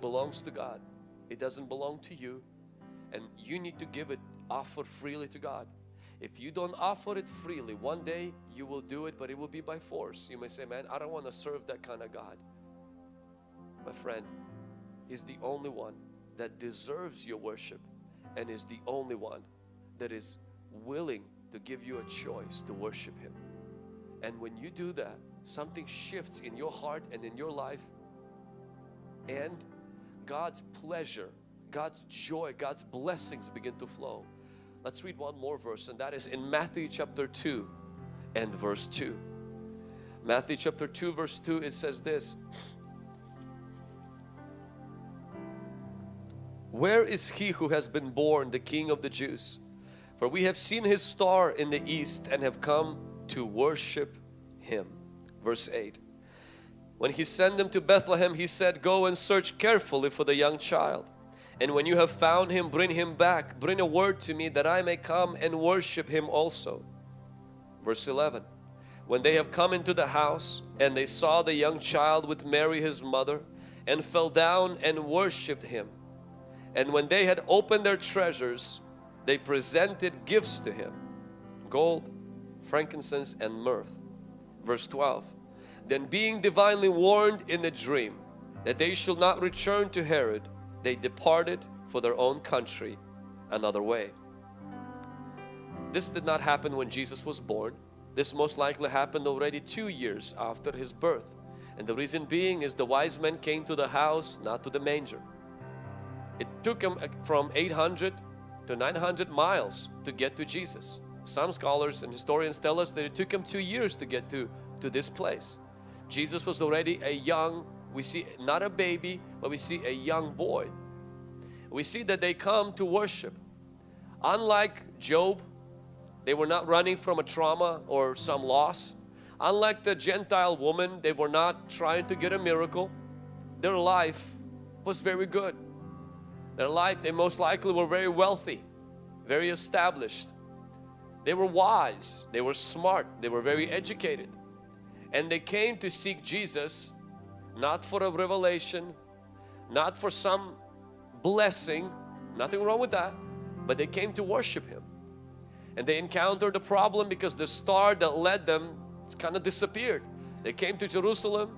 belongs to God. It doesn't belong to you, and you need to give it, offer freely to God. If you don't offer it freely, one day you will do it, but it will be by force. You may say, man, I don't want to serve that kind of God. My friend, He's the only one that deserves your worship, and is the only one that is willing to give you a choice to worship Him. And when you do that, something shifts in your heart and in your life, and God's pleasure, God's joy, God's blessings begin to flow. Let's read one more verse, and that is in Matthew chapter 2 and verse 2. Matthew chapter 2 verse 2, it says this: "Where is he who has been born the King of the Jews? For we have seen his star in the east and have come to worship him." Verse 8. "When he sent them to Bethlehem, he said, go and search carefully for the young child. And when you have found him, bring him back. Bring a word to me that I may come and worship him also." Verse 11. "When they have come into the house, and they saw the young child with Mary his mother, and fell down and worshipped him. And when they had opened their treasures, they presented gifts to him, gold, frankincense, and myrrh." Verse 12. "Then being divinely warned in a dream that they should not return to Herod, they departed for their own country another way." This did not happen when Jesus was born. This most likely happened already 2 years after His birth. And the reason being is the wise men came to the house, not to the manger. It took them from 800 to 900 miles to get to Jesus. Some scholars and historians tell us that it took them 2 years to get to this place. Jesus was already a young, we see not a baby, but we see a young boy. We see that they come to worship. Unlike Job, they were not running from a trauma or some loss. Unlike the Gentile woman, they were not trying to get a miracle. Their life was very good. Their life, they most likely were very wealthy, very established. They were wise, they were smart, they were very educated. And they came to seek Jesus, not for a revelation, not for some blessing, nothing wrong with that, but they came to worship Him. And they encountered a problem because the star that led them, it's kind of disappeared. They came to Jerusalem,